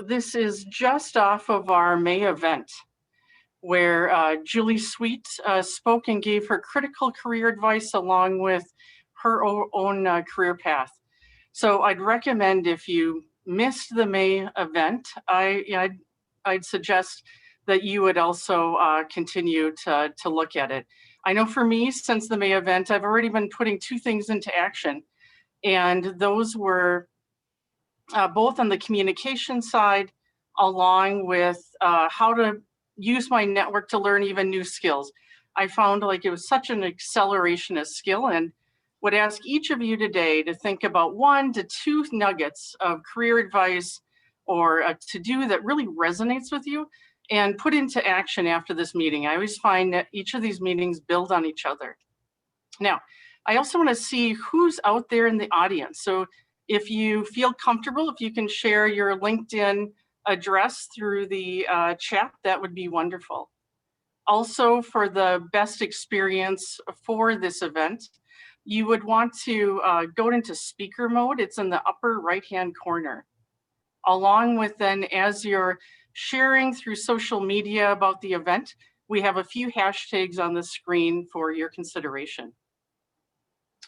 This is just off of our May event where Julie Sweet spoke and gave her critical career advice along with her own career path. So I'd recommend, if you missed the May event, I'd suggest that you would also continue to look at it. I know for me, since the May event, I've already been putting two things into action. And those were both on the communication side, along with how to use my network to learn even new skills. I found like it was such an acceleration of skill, and would ask each of you today to think about 1 to 2 nuggets of career advice or a to-do that really resonates with you and put into action after this meeting. I always find that each of these meetings build on each other. Now, I also want to see who's out there in the audience. So if you feel comfortable, if you can share your LinkedIn address through the chat, that would be wonderful. Also, for the best experience for this event, you would want to go into speaker mode. It's in the upper right-hand corner. Along with then, as you're sharing through social media about the event, we have a few hashtags on the screen for your consideration.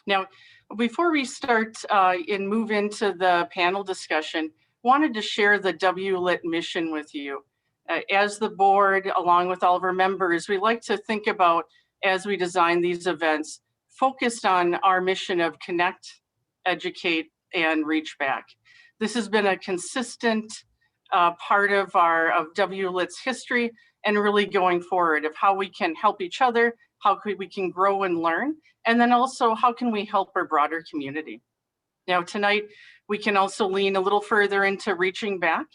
Now, before we start and move into the panel discussion, wanted to share the WLiT mission with you. As the board, along with all of our members, we like to think about, as we design these events, focused on our mission of connect, educate, and reach back. This has been a consistent part of WLiT's history, and really going forward of how we can help each other, how we can grow and learn, and then also how can we help our broader community. Now tonight, we can also lean a little further into reaching back.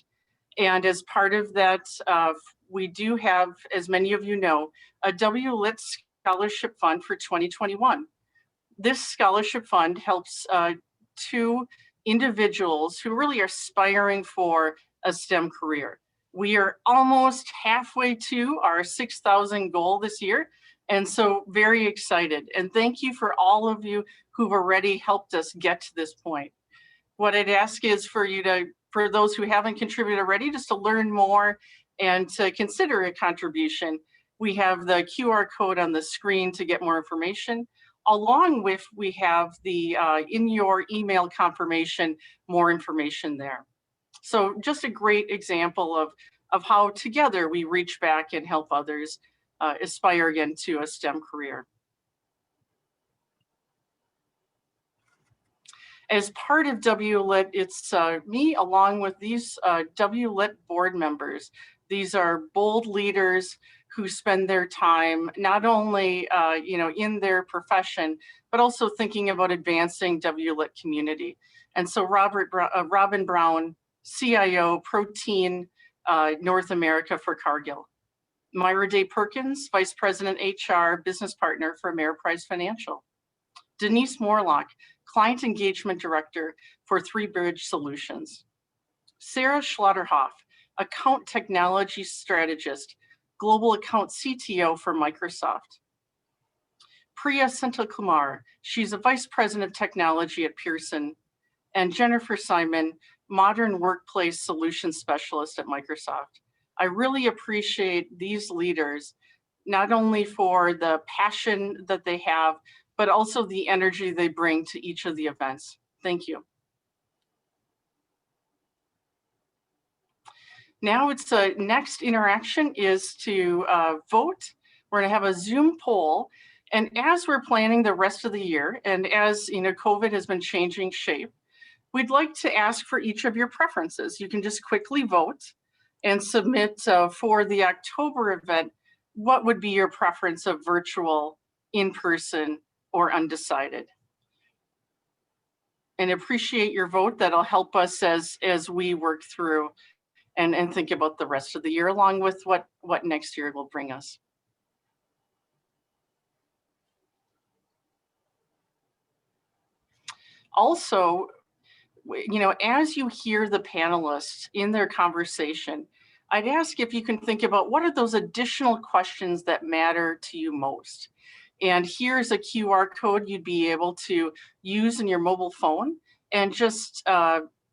And as part of that, we do have, as many of you know, a WLiT Scholarship Fund for 2021. This scholarship fund helps 2 individuals who really are aspiring for a STEM career. We are almost halfway to our 6,000 goal this year, and so very excited. And thank you for all of you who've already helped us get to this point. What I'd ask is for you to, for those who haven't contributed already, just to learn more and to consider a contribution. We have the QR code on the screen to get more information. Along with, we have the in your email confirmation, more information there. So just a great example of how together we reach back and help others aspire again to a STEM career. As part of WLiT, it's me along with these WLiT board members. These are bold leaders who spend their time not only in their profession, but also thinking about advancing WLiT community. And so Robin Brown, CIO, Protein North America for Cargill. Myra Day Perkins, Vice President HR, Business Partner for Ameriprise Financial. Denise Morlock, Client Engagement Director for Three Bridge Solutions. Sarah Schlotterhoff, Account Technology Strategist, Global Account CTO for Microsoft. Priya Senthilkumar, she's a Vice President of Technology at Pearson. And Jennifer Simon, Modern Workplace Solution Specialist at Microsoft. I really appreciate these leaders, not only for the passion that they have, but also the energy they bring to each of the events. Thank you. Now it's next interaction is to vote. We're gonna have a Zoom poll. And as we're planning the rest of the year, and as COVID has been changing shape, we'd like to ask for each of your preferences. You can just quickly vote and submit for the October event, what would be your preference of virtual, in-person, or undecided? And appreciate your vote. That'll help us as we work through and think about the rest of the year, along with what next year will bring us. Also, as you hear the panelists in their conversation, I'd ask if you can think about what are those additional questions that matter to you most. And here's a QR code you'd be able to use in your mobile phone and just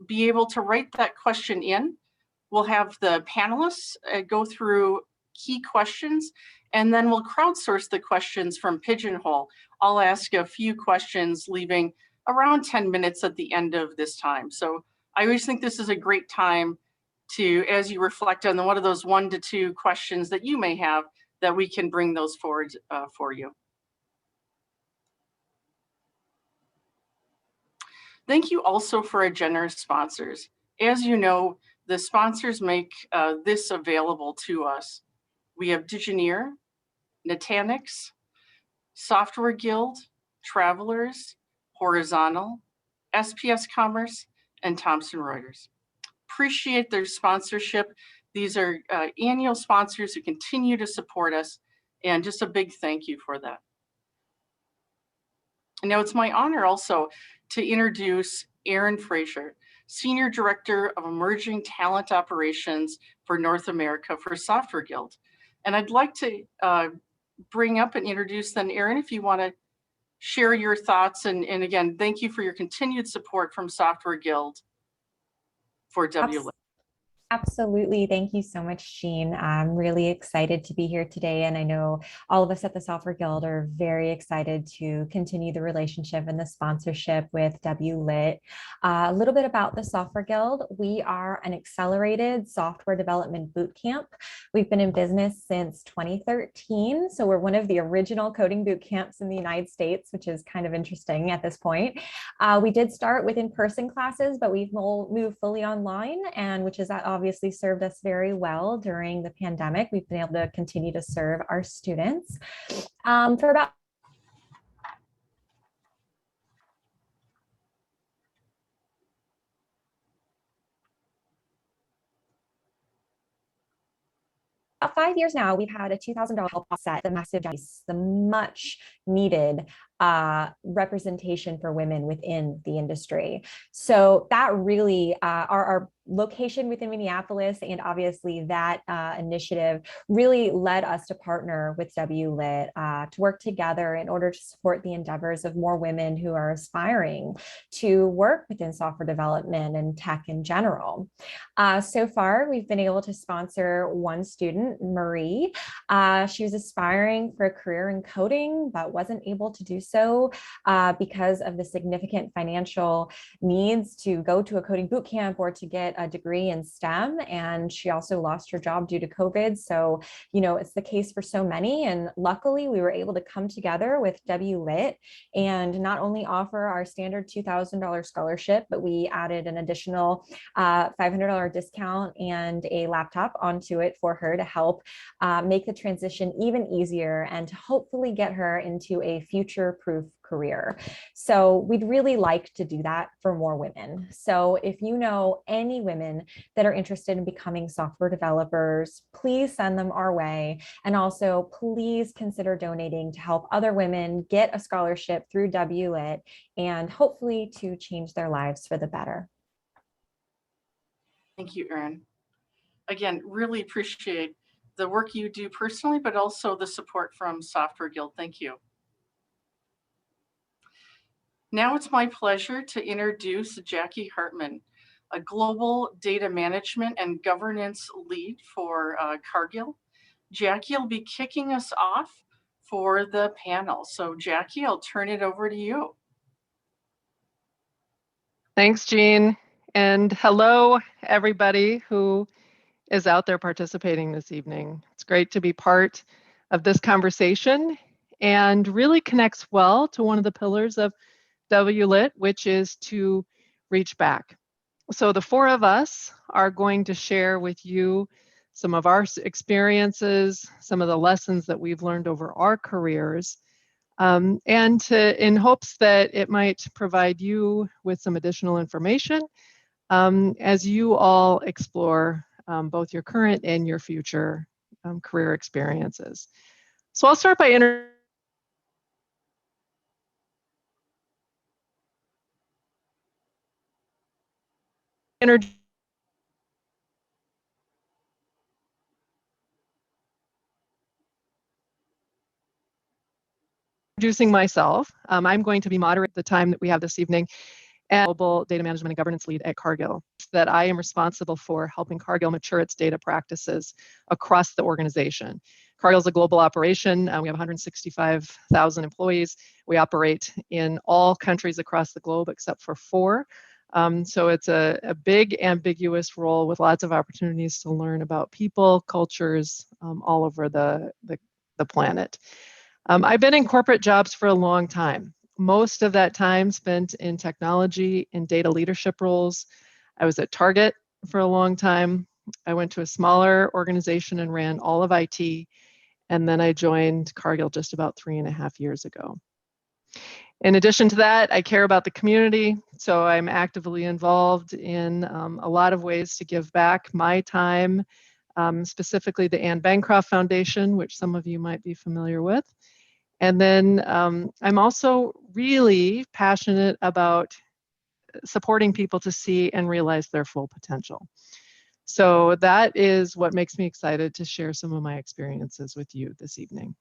be able to write that question in We'll have the panelists go through key questions, and then we'll crowdsource the questions from Pigeonhole. I'll ask a few questions, leaving around 10 minutes at the end of this time. So I always think this is a great time to, as you reflect on one of those 1 to 2 questions that you may have, that we can bring those forward for you. Thank you also for our generous sponsors. As you know, the sponsors make this available to us. We have Digineer, Nutanix, Software Guild, Travelers, Horizontal, SPS Commerce, and Thomson Reuters. Appreciate their sponsorship. These are annual sponsors who continue to support us, and just a big thank you for that. And now it's my honor also to introduce Erin Fraser, Senior Director of Emerging Talent Operations for North America for Software Guild. And I'd like to bring up and introduce then Erin, if you want to share your thoughts. And again, thank you for your continued support from Software Guild for WLiT. Absolutely. Thank you so much, Jean. I'm really excited to be here today. And I know all of us at the Software Guild are very excited to continue the relationship and the sponsorship with WLiT. A little bit about the Software Guild. We are an accelerated software development boot camp. We've been in business since 2013. So we're one of the original coding boot camps in the United States, which is kind of interesting at this point. We did start with in-person classes, but we've moved fully online, and which is obviously served us very well during the pandemic. We've been able to continue to serve our students. For about about 5 years now, we've had a $2,000 set, the massive, the much needed representation for women within the industry. So that really, our location within Minneapolis, and obviously that initiative really led us to partner with WLiT to work together in order to support the endeavors of more women who are aspiring to work within software development and tech in general. So far, we've been able to sponsor one student, Marie. She was aspiring for a career in coding, but wasn't able to do so because of the significant financial needs to go to a coding boot camp or to get a degree in STEM. And she also lost her job due to COVID. So, you know, it's the case for so many. And luckily, we were able to come together with WLiT and not only offer our standard $2,000 scholarship, but we added an additional $500 discount and a laptop onto it for her to help make the transition even easier and to hopefully get her into a future-proof career. So we'd really like to do that for more women. So if you know any women that are interested in becoming software developers, please send them our way. And also please consider donating to help other women get a scholarship through WLiT and hopefully to change their lives for the better. Thank you, Erin. Again, really appreciate the work you do personally, but also the support from Software Guild. Thank you. Now it's my pleasure to introduce Jackie Hartman, a global data management and governance lead for Cargill. Jackie will be kicking us off for the panel. So Jackie, I'll turn it over to you. Thanks, Jean. And hello, everybody who is out there participating this evening. It's great to be part of this conversation and really connects well to one of the pillars of WLiT, which is to reach back. So the four of us are going to share with you some of our experiences, some of the lessons that we've learned over our careers, and in hopes that it might provide you with some additional information as you all explore both your current and your future career experiences. So I'll start by introducing myself. I'm going to be moderating the time that we have this evening. and global data management and governance lead at Cargill, that I am responsible for helping Cargill mature its data practices across the organization. Cargill is a global operation. We have 165,000 employees. We operate in all countries across the globe except for 4. So it's a big, ambiguous role with lots of opportunities to learn about people, cultures, all over the planet. I've been in corporate jobs for a long time. Most of that time spent in technology and data leadership roles. I was at Target for a long time. I went to a smaller organization and ran all of IT. And then I joined Cargill just about 3.5 years ago. In addition to that, I care about the community. So I'm actively involved in a lot of ways to give back my time, specifically the Anne Bancroft Foundation, which some of you might be familiar with. And then I'm also really passionate about supporting people to see and realize their full potential. So that is what makes me excited to share some of my experiences with you this evening.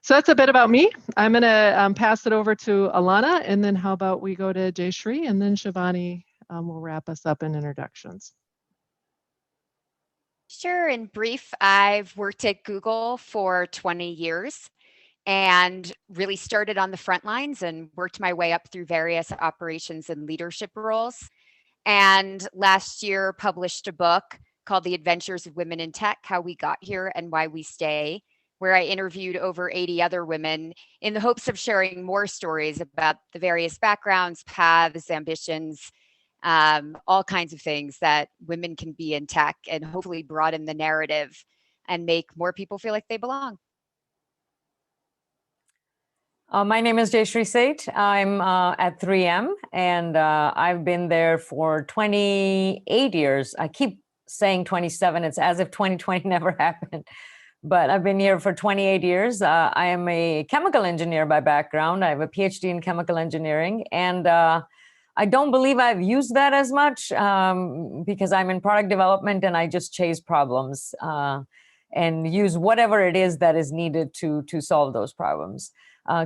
So that's a bit about me. I'm going to pass it over to Alana, and then how about we go to Jayshree, and then Shivani will wrap us up in introductions. Sure. In brief, I've worked at Google for 20 years. And really started on the front lines and worked my way up through various operations and leadership roles. And last year published a book called The Adventures of Women in Tech, How We Got Here and Why We Stay, where I interviewed over 80 other women in the hopes of sharing more stories about the various backgrounds, paths, ambitions, all kinds of things that women can be in tech, and hopefully broaden the narrative and make more people feel like they belong. My name is Jayshree Seth. I'm at 3M, and I've been there for 28 years. I keep saying 27. It's as if 2020 never happened. But I've been here for 28 years. I am a chemical engineer by background. I have a PhD in chemical engineering. And I don't believe I've used that as much because I'm in product development and I just chase problems and use whatever it is that is needed to solve those problems.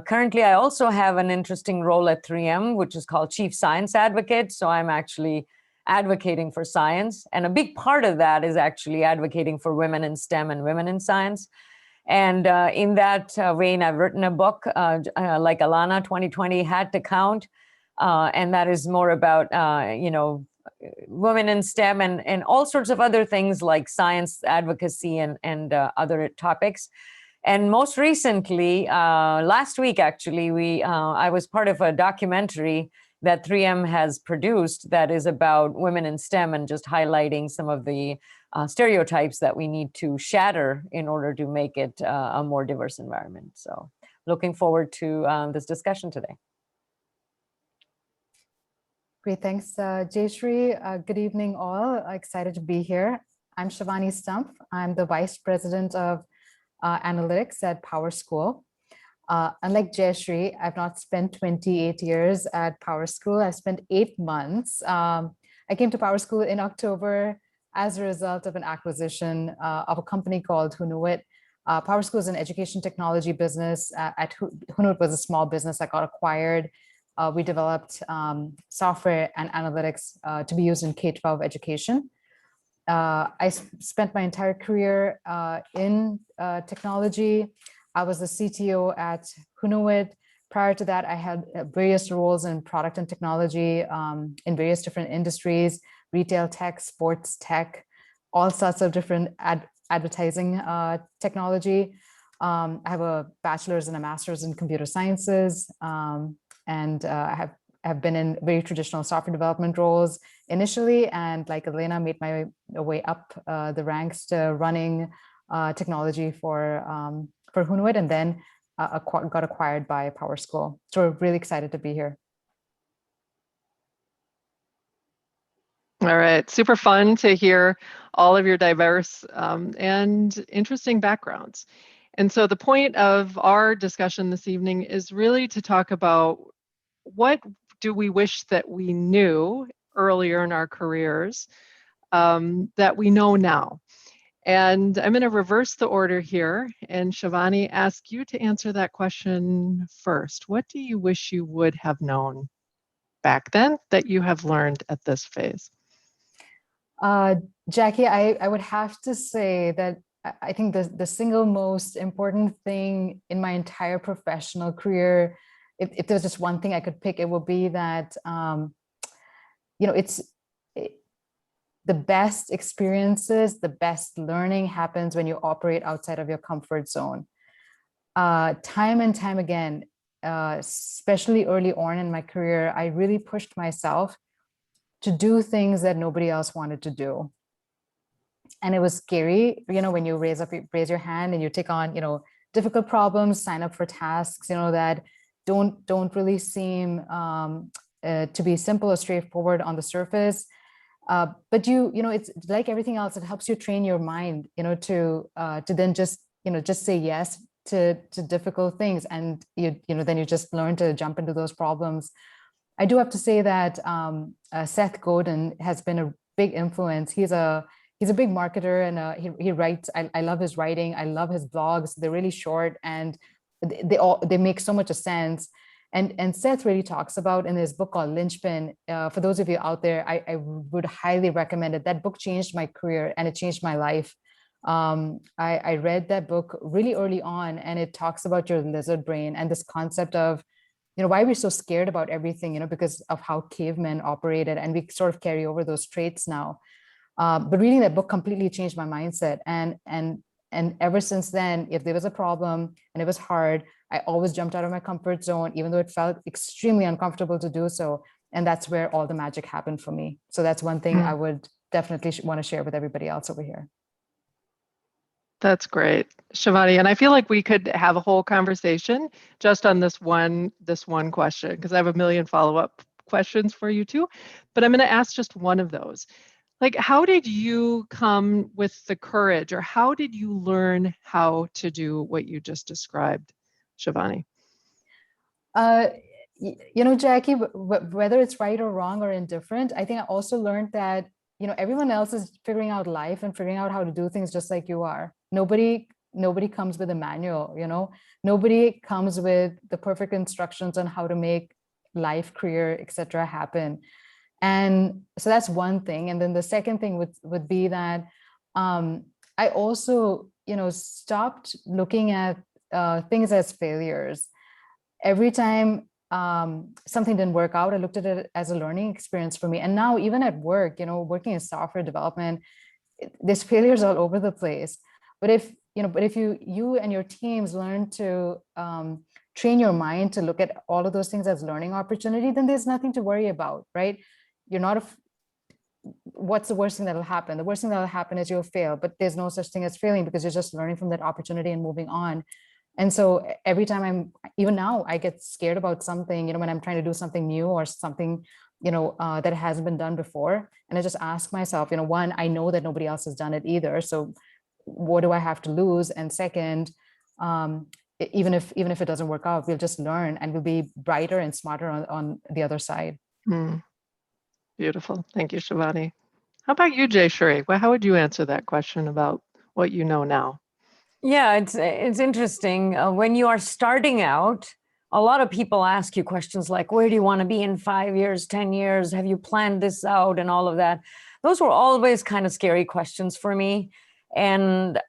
Currently, I also have an interesting role at 3M, which is called Chief Science Advocate. So I'm actually advocating for science. And a big part of that is actually advocating for women in STEM and women in science. And in that vein, I've written a book like Alana, 2020 Had to Count. And that is more about, women in STEM and all sorts of other things like science advocacy and other topics. And most recently, last week, actually, I was part of a documentary that 3M has produced that is about women in STEM and just highlighting some of the stereotypes that we need to shatter in order to make it a more diverse environment. So looking forward to this discussion today. Great, thanks, Jayshree. Good evening, all. Excited to be here. I'm Shivani Stumpf. I'm the Vice President of Analytics at PowerSchool. Unlike Jayshree, I've not spent 28 years at PowerSchool. I spent 8 months. I came to PowerSchool in October as a result of an acquisition of a company called Hunuit. PowerSchool is an education technology business. Hunuit was a small business that got acquired. We developed software and analytics to be used in K-12 education. I spent my entire career in technology. I was the CTO at Hunuit. Prior to that, I had various roles in product and technology in various different industries, retail tech, sports tech, all sorts of different advertising technology. I have a bachelor's and a master's in computer sciences, and I have been in very traditional software development roles initially, and like Alana, made my way up the ranks to running technology for Hunuit, and then got acquired by PowerSchool. So we're really excited to be here. All right, super fun to hear all of your diverse and interesting backgrounds. And so the point of our discussion this evening is really to talk about what do we wish that we knew earlier in our careers that we know now. And I'm going to reverse the order here, and Shivani, ask you to answer that question first. What do you wish you would have known back then that you have learned at this phase? Jackie, I would have to say that I think the single most important thing in my entire professional career, if there's just one thing I could pick, it would be that, the best experiences, the best learning happens when you operate outside of your comfort zone. Time and time again, especially early on in my career, I really pushed myself to do things that nobody else wanted to do. And it was scary, when you raise your hand and you take on, difficult problems, sign up for tasks, that don't really seem to be simple or straightforward on the surface. But it's like everything else, it helps you train your mind, to then just say yes to difficult things. And then you just learn to jump into those problems. I do have to say that Seth Godin has been a big influence. He's a big marketer, and he writes. I love his writing. I love his blogs. They're really short and they make so much sense. And Seth really talks about in his book called Linchpin. For those of you out there, I would highly recommend it. That book changed my career and it changed my life. I read that book really early on, and it talks about your lizard brain and this concept of, why we're so scared about everything, because of how cavemen operated, and we sort of carry over those traits now. But reading that book completely changed my mindset. And ever since then, if there was a problem and it was hard, I always jumped out of my comfort zone, even though it felt extremely uncomfortable to do so. And that's where all the magic happened for me. So that's one thing I would definitely want to share with everybody else over here. That's great, Shivani. And I feel like we could have a whole conversation just on this one question, because I have a million follow-up questions for you too. But I'm going to ask just one of those. Like, how did you come with the courage, or how did you learn how to do what you just described, Shivani? Jackie, whether it's right or wrong or indifferent, I think I also learned that, everyone else is figuring out life and figuring out how to do things just like you are. Nobody comes with a manual, nobody comes with the perfect instructions on how to make life, career, etc. happen. And so that's one thing. And then the second thing would be that I also, stopped looking at things as failures. Every time something didn't work out, I looked at it as a learning experience for me. And now even at work, working in software development, there's failures all over the place. But if you and your teams learn to train your mind to look at all of those things as learning opportunity, then there's nothing to worry about, right? You're not what's the worst thing that'll happen? The worst thing that'll happen is you'll fail, but there's no such thing as failing, because you're just learning from that opportunity and moving on. And so every time even now, I get scared about something, when I'm trying to do something new or something, that hasn't been done before. And I just ask myself, one, I know that nobody else has done it either. So what do I have to lose? And second, even if it doesn't work out, we'll just learn and we'll be brighter and smarter on the other side. Beautiful. Thank you, Shivani. How about you, Jayshree? Well, how would you answer that question about what you know now? Yeah, it's interesting. When you are starting out, a lot of people ask you questions like, where do you want to be in 5 years, 10 years? Have you planned this out and all of that? Those were always kind of scary questions for me. And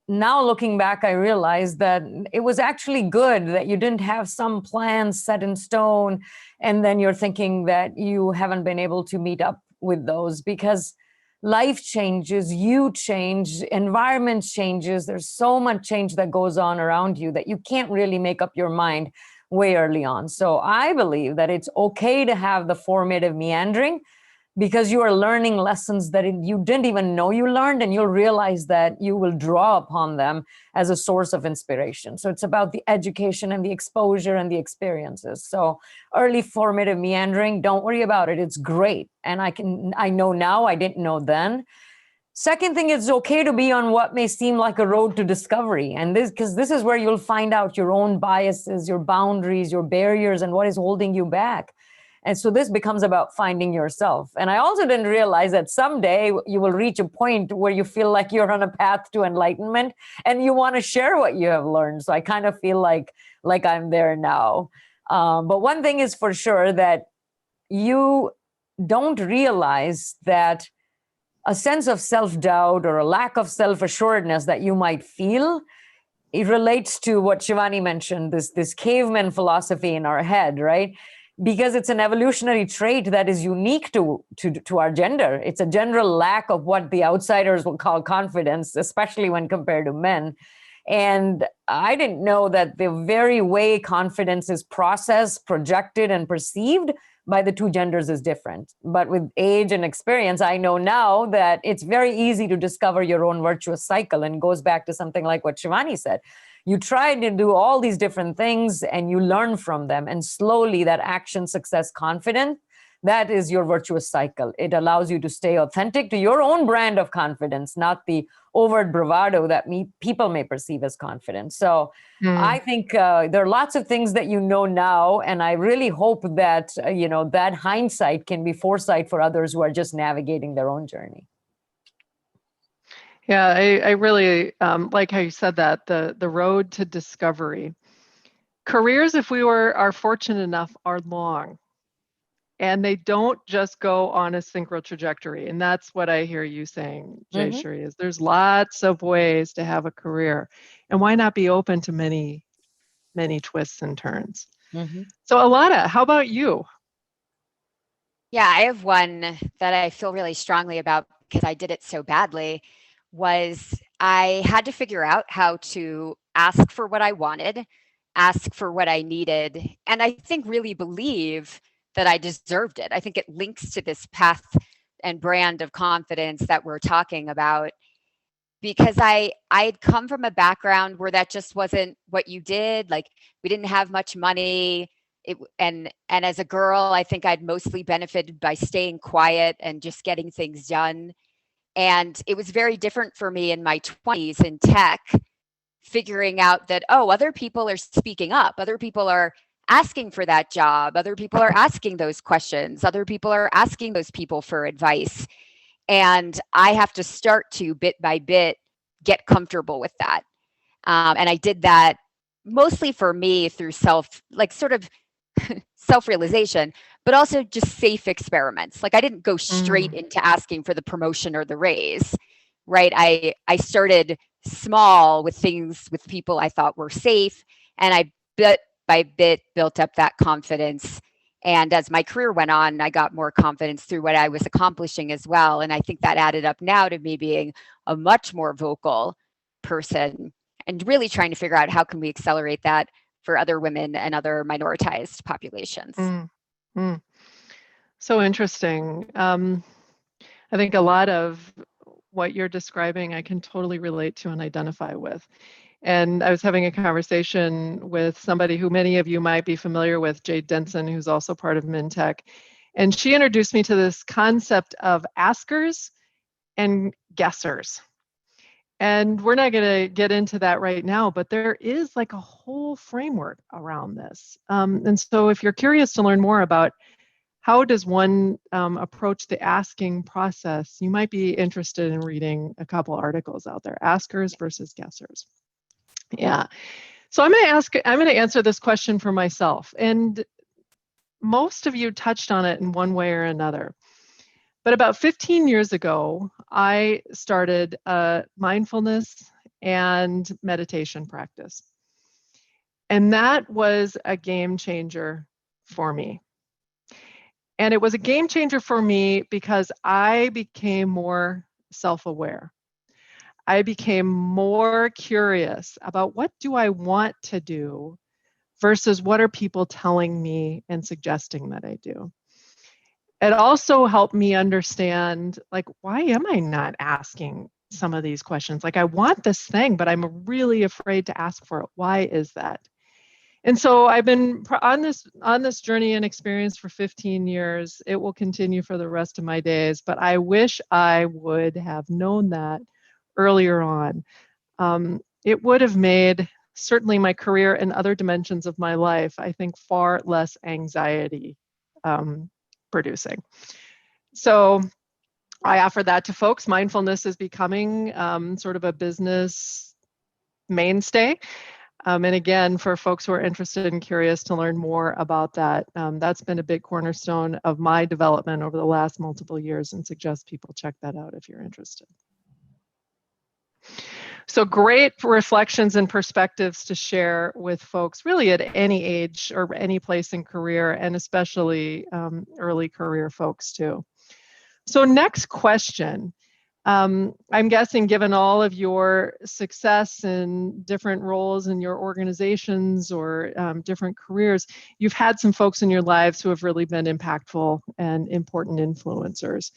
now looking back, I realized that it was actually good that you didn't have some plans set in stone, and then you're thinking that you haven't been able to meet up with those, because life changes, you change, environment changes. There's so much change that goes on around you that you can't really make up your mind way early on. So I believe that it's okay to have the formative meandering, because you are learning lessons that you didn't even know you learned, and you'll realize that you will draw upon them as a source of inspiration. So it's about the education and the exposure and the experiences. So early formative meandering, don't worry about it. It's great. And I know now, I didn't know then. Second thing, it's okay to be on what may seem like a road to discovery. And because this is where you'll find out your own biases, your boundaries, your barriers, and what is holding you back. And so this becomes about finding yourself. And I also didn't realize that someday you will reach a point where you feel like you're on a path to enlightenment and you want to share what you have learned. So I kind of feel like I'm there now. But one thing is for sure, that you don't realize that a sense of self-doubt or a lack of self-assuredness that you might feel, it relates to what Shivani mentioned, this caveman philosophy in our head, right? Because it's an evolutionary trait that is unique to our gender. It's a general lack of what the outsiders will call confidence, especially when compared to men. And I didn't know that the very way confidence is processed, projected, and perceived by the two genders is different. But with age and experience, I know now that it's very easy to discover your own virtuous cycle, and goes back to something like what Shivani said. You try to do all these different things and you learn from them, and slowly that action, success, confidence, that is your virtuous cycle. It allows you to stay authentic to your own brand of confidence, not the overt bravado that people may perceive as confidence. So I think there are lots of things that you know now, and I really hope that that hindsight can be foresight for others who are just navigating their own journey. Yeah, I really like how you said that, the road to discovery. Careers, if we are fortunate enough, are long. And they don't just go on a synchro trajectory. And that's what I hear you saying, Jayshree, is there's lots of ways to have a career. And why not be open to many, many twists and turns? So Alana, how about you? Yeah, I have one that I feel really strongly about because I did it so badly. Was I had to figure out how to ask for what I wanted, ask for what I needed, and I think really believe that I deserved it. I think it links to this path and brand of confidence that we're talking about, because I'd come from a background where that just wasn't what you did. Like, we didn't have much money. And as a girl, I think I'd mostly benefited by staying quiet and just getting things done. And it was very different for me in my 20s in tech, figuring out that, oh, other people are speaking up. Other people are asking for that job. Other people are asking those questions. Other people are asking those people for advice. And I have to start to, bit by bit, get comfortable with that. And I did that mostly for me through self-realization, but also just safe experiments. Like, I didn't go straight into asking for the promotion or the raise, right? I started small with things with people I thought were safe, and I bit by bit built up that confidence. And as my career went on, I got more confidence through what I was accomplishing as well. And I think that added up now to me being a much more vocal person, and really trying to figure out how can we accelerate that for other women and other minoritized populations. So interesting. I think a lot of what you're describing, I can totally relate to and identify with. And I was having a conversation with somebody who many of you might be familiar with, Jade Denson, who's also part of MinTech. And she introduced me to this concept of askers and guessers. And we're not going to get into that right now, but there is like a whole framework around this. And so if you're curious to learn more about how does one approach the asking process, you might be interested in reading a couple articles out there, askers versus guessers. Yeah. So I'm going to answer this question for myself. And most of you touched on it in one way or another. But about 15 years ago, I started a mindfulness and meditation practice. And that was a game changer for me. And it was a game changer for me because I became more self-aware. I became more curious about what do I want to do versus what are people telling me and suggesting that I do. It also helped me understand, like, why am I not asking some of these questions? Like, I want this thing, but I'm really afraid to ask for it. Why is that? And so I've been on this journey and experience for 15 years. It will continue for the rest of my days, but I wish I would have known that earlier on. It would have made certainly my career and other dimensions of my life, I think, far less anxiety producing. So I offer that to folks. Mindfulness is becoming sort of a business mainstay. And again, for folks who are interested and curious to learn more about that, that's been a big cornerstone of my development over the last multiple years, and suggest people check that out if you're interested. So great reflections and perspectives to share with folks really at any age or any place in career, and especially early career folks too. So next question. I'm guessing, given all of your success in different roles in your organizations or different careers, you've had some folks in your lives who have really been impactful and important influencers.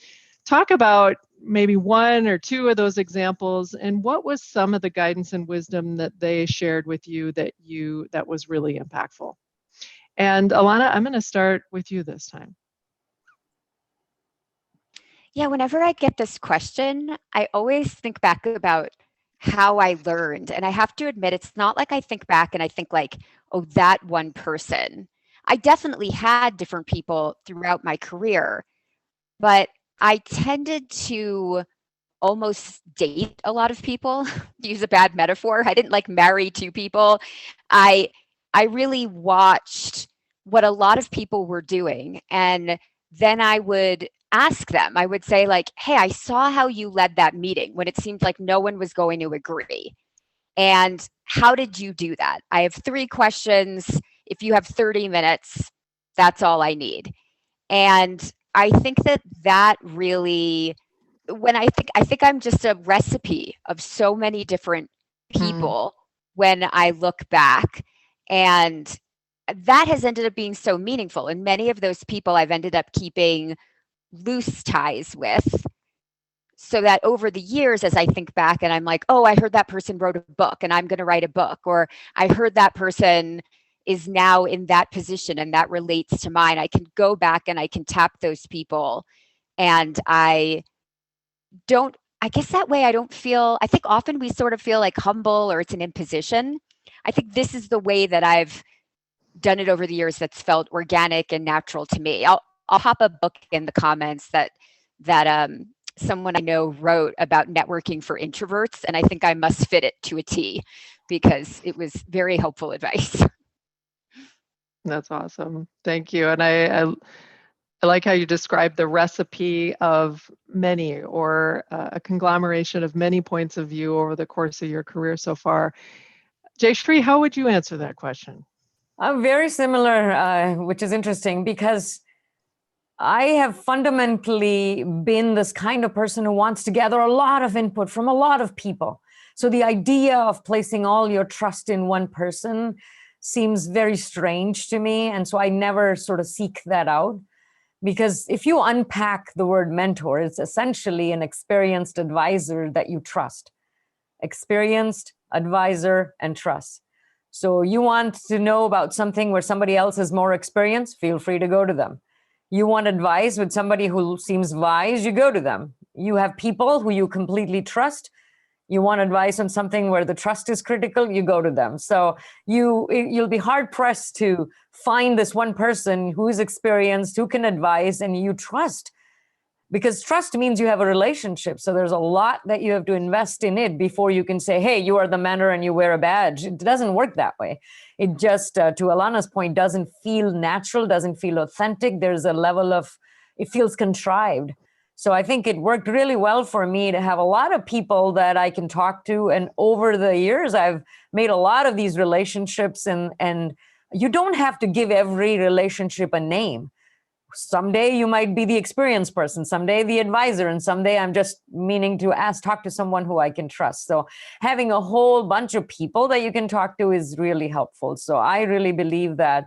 Talk about maybe one or two of those examples, and what was some of the guidance and wisdom that they shared with you that was really impactful. And Alana, I'm going to start with you this time. Yeah, whenever I get this question, I always think back about how I learned. And I have to admit, it's not like I think back and I think like, oh, that one person. I definitely had different people throughout my career, but I tended to almost date a lot of people, to use a bad metaphor. I didn't like marry two people. I really watched what a lot of people were doing, and then I would ask them. I would say like, "Hey, I saw how you led that meeting when it seemed like no one was going to agree. And how did you do that? I have 3 questions. If you have 30 minutes, that's all I need." And I think that really, when I think I'm just a recipe of so many different people when I look back, and that has ended up being so meaningful. And many of those people I've ended up keeping loose ties with, so that over the years, as I think back and I'm like, oh, I heard that person wrote a book and I'm going to write a book, or I heard that person is now in that position and that relates to mine, I can go back and I can tap those people. And I guess that way I don't feel, I think often we sort of feel like humble or it's an imposition. I think this is the way that I've done it over the years that's felt organic and natural to me. I'll pop a book in the comments that someone I know wrote about networking for introverts, and I think I must fit it to a T because it was very helpful advice. That's awesome. Thank you. And I like how you described the recipe of many, or a conglomeration of many points of view over the course of your career so far. Jayshree, how would you answer that question? I'm very similar, which is interesting because I have fundamentally been this kind of person who wants to gather a lot of input from a lot of people. So the idea of placing all your trust in one person seems very strange to me. And so I never sort of seek that out, because if you unpack the word mentor, it's essentially an experienced advisor that you trust. Experienced advisor and trust. So you want to know about something where somebody else is more experienced, feel free to go to them. You want advice with somebody who seems wise, you go to them. You have people who you completely trust. You want advice on something where the trust is critical, you go to them. So you'll be hard pressed to find this one person who is experienced, who can advise, and you trust. Because trust means you have a relationship. So there's a lot that you have to invest in it before you can say, hey, you are the mentor and you wear a badge. It doesn't work that way. It just, to Alana's point, doesn't feel natural, doesn't feel authentic. There's a level of, it feels contrived. So I think it worked really well for me to have a lot of people that I can talk to. And over the years, I've made a lot of these relationships, and you don't have to give every relationship a name. Someday you might be the experienced person, someday the advisor, and someday I'm just meaning to talk to someone who I can trust. So having a whole bunch of people that you can talk to is really helpful. So I really believe that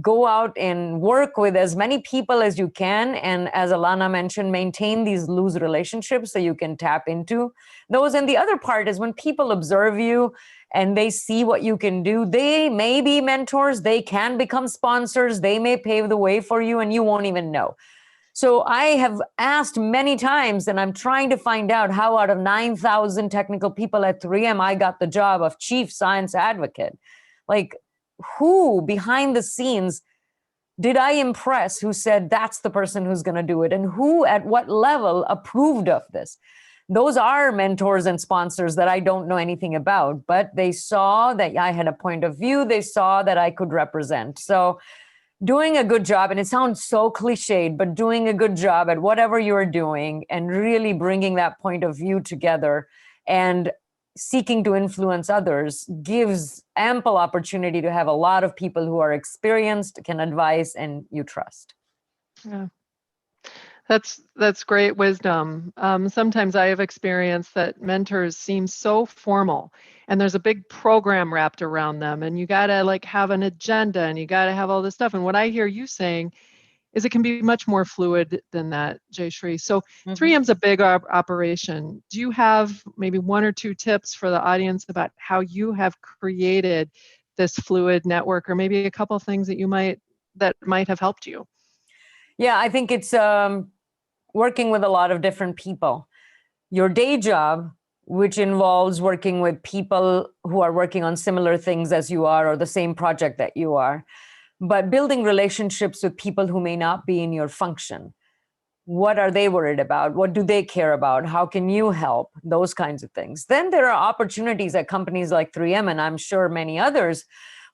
go out and work with as many people as you can. And as Alana mentioned, maintain these loose relationships so you can tap into those. And the other part is when people observe you and they see what you can do, they may be mentors, they can become sponsors, they may pave the way for you and you won't even know. So I have asked many times, and I'm trying to find out how out of 9,000 technical people at 3M, I got the job of chief science advocate. Like, who behind the scenes did I impress who said that's the person who's going to do it? And who at what level approved of this? those are mentors and sponsors that I don't know anything about, but they saw that I had a point of view. They saw that I could represent. So doing a good job, and it sounds so cliched, but doing a good job at whatever you're doing and really bringing that point of view together and seeking to influence others gives ample opportunity to have a lot of people who are experienced, can advise, and you trust. Yeah. That's great wisdom. Sometimes I have experienced that mentors seem so formal and there's a big program wrapped around them and you got to like have an agenda and you got to have all this stuff. And what I hear you saying is it can be much more fluid than that, Jayshree. So 3M's a big operation. Do you have maybe one or two tips for the audience about how you have created this fluid network, or maybe a couple of things that might have helped you? Yeah, I think it's working with a lot of different people. Your day job, which involves working with people who are working on similar things as you are or the same project that you are, but building relationships with people who may not be in your function. What are they worried about? What do they care about? How can you help? Those kinds of things. Then there are opportunities at companies like 3M, and I'm sure many others,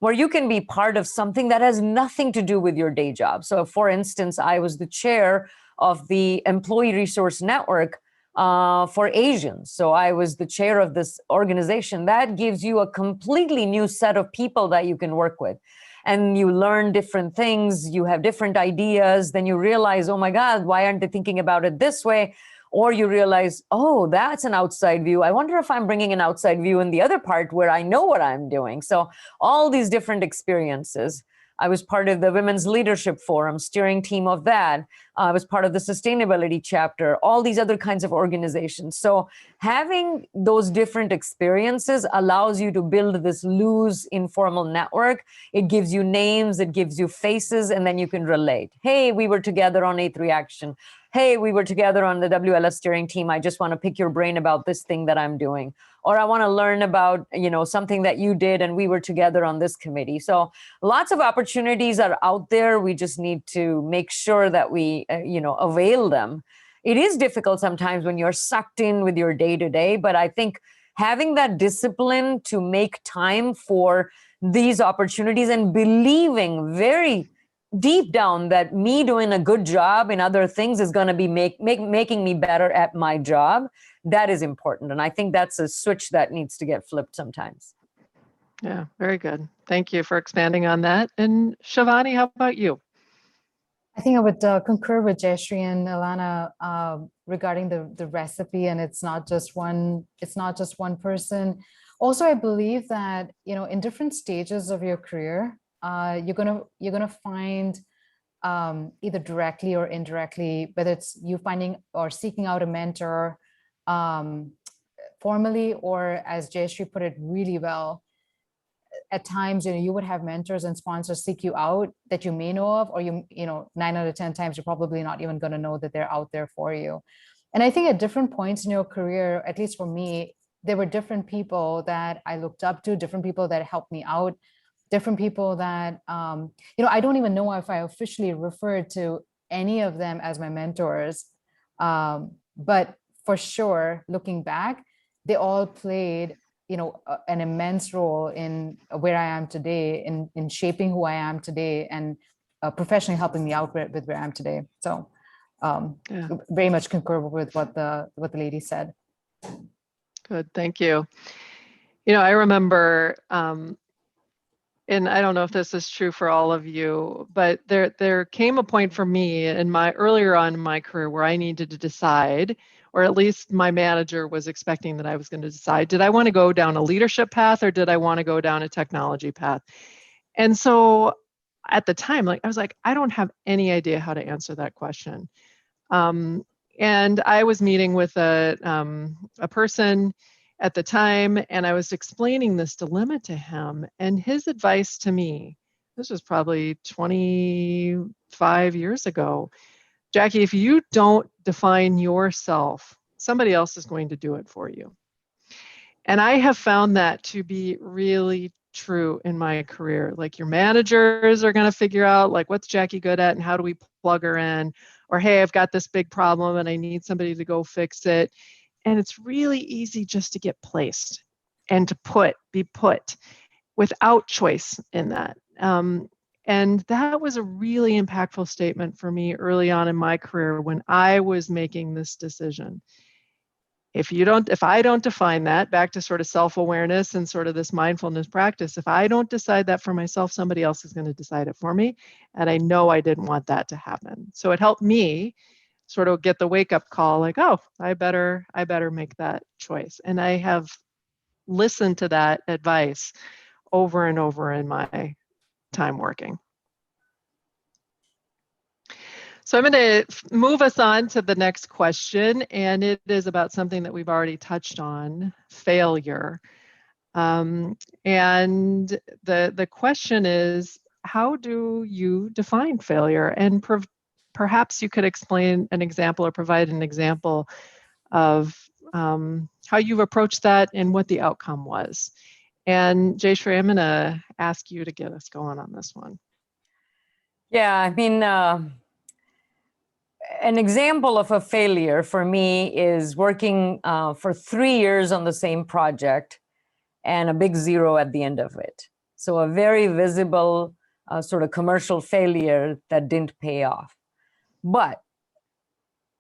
where you can be part of something that has nothing to do with your day job. So for instance, I was the chair of the Employee Resource Network for Asians. So I was the chair of this organization. That gives you a completely new set of people that you can work with. And you learn different things, you have different ideas, then you realize, oh my God, why aren't they thinking about it this way? Or you realize, oh, that's an outside view. I wonder if I'm bringing an outside view in the other part where I know what I'm doing. So all these different experiences. I was part of the Women's Leadership Forum, steering team of that. I was part of the sustainability chapter, all these other kinds of organizations. So having those different experiences allows you to build this loose, informal network. It gives you names, it gives you faces, and then you can relate. Hey, we were together on 8th Reaction. Hey, we were together on the WLS steering team. I just want to pick your brain about this thing that I'm doing. Or I want to learn about, something that you did and we were together on this committee. So lots of opportunities are out there. We just need to make sure that we, avail them. It is difficult sometimes when you're sucked in with your day-to-day, but I think having that discipline to make time for these opportunities and believing very deep down that me doing a good job in other things is going to be making me better at my job, that is important. And I think that's a switch that needs to get flipped sometimes. Yeah, very good. Thank you for expanding on that. And Shivani, how about you? I think I would concur with Jayshree and Alana regarding the recipe, and it's not just one person. Also, I believe that, in different stages of your career, you're gonna find either directly or indirectly, whether it's you finding or seeking out a mentor formally, or as Jayshree put it really well, at times, you would have mentors and sponsors seek you out that you may know of, or 9 out of 10 times, you're probably not even going to know that they're out there for you. And I think at different points in your career, at least for me, there were different people that I looked up to, different people that helped me out, different people that, I don't even know if I officially referred to any of them as my mentors. But for sure, looking back, they all played an immense role in where I am today, in shaping who I am today, and professionally helping me out with where I am today. So very much concur with what the lady said. Good, thank you. I remember, and I don't know if this is true for all of you, but there came a point for me earlier on in my career where I needed to decide, or at least my manager was expecting that I was going to decide, did I want to go down a leadership path or did I want to go down a technology path? And so at the time, I was like, I don't have any idea how to answer that question. And I was meeting with a person at the time, and I was explaining this dilemma to him, and his advice to me, this was probably 25 years ago, Jackie, if you don't define yourself, somebody else is going to do it for you. And I have found that to be really true in my career. Like, your managers are going to figure out, what's Jackie good at and how do we plug her in? Or, hey, I've got this big problem and I need somebody to go fix it. And it's really easy just to get placed and to be put without choice in that. And that was a really impactful statement for me early on in my career when I was making this decision. If I don't define that, back to sort of self-awareness and sort of this mindfulness practice, if I don't decide that for myself, somebody else is going to decide it for me. And I know I didn't want that to happen. So it helped me sort of get the wake-up call, like, oh, I better make that choice. And I have listened to that advice over and over in my time working. So I'm going to move us on to the next question, and it is about something that we've already touched on, failure. And the question is, how do you define failure? And perhaps you could explain an example or provide an example of how you've approached that and what the outcome was. And Jayshree, I'm going to ask you to get us going on this one. Yeah, I mean, an example of a failure for me is working for 3 years on the same project and a big zero at the end of it. So a very visible sort of commercial failure that didn't pay off. But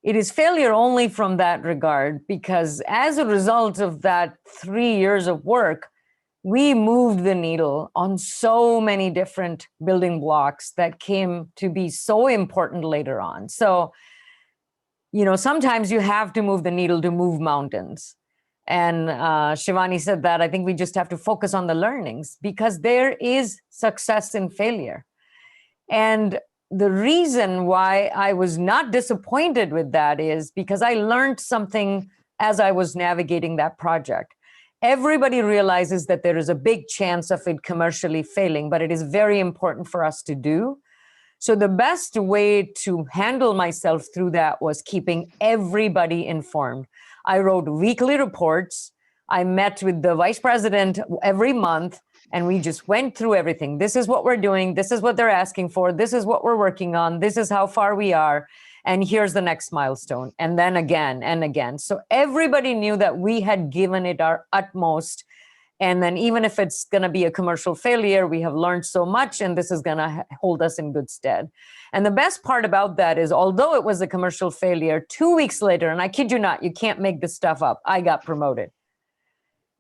it is failure only from that regard, because as a result of that 3 years of work, we moved the needle on so many different building blocks that came to be so important later on. So, you know, sometimes you have to move the needle to move mountains. And Shivani said that I think we just have to focus on the learnings, because there is success in failure. And the reason why I was not disappointed with that is because I learned something as I was navigating that project. Everybody realizes that there is a big chance of it commercially failing, but it is very important for us to do. So the best way to handle myself through that was keeping everybody informed. I wrote weekly reports. I met with the vice president every month, and we just went through everything. This is what we're doing. This is what they're asking for. This is what we're working on. This is how far we are. And here's the next milestone. And then again and again. So everybody knew that we had given it our utmost. And then even if it's going to be a commercial failure, we have learned so much, and this is going to hold us in good stead. And the best part about that is, although it was a commercial failure, 2 weeks later, and I kid you not, you can't make this stuff up, I got promoted.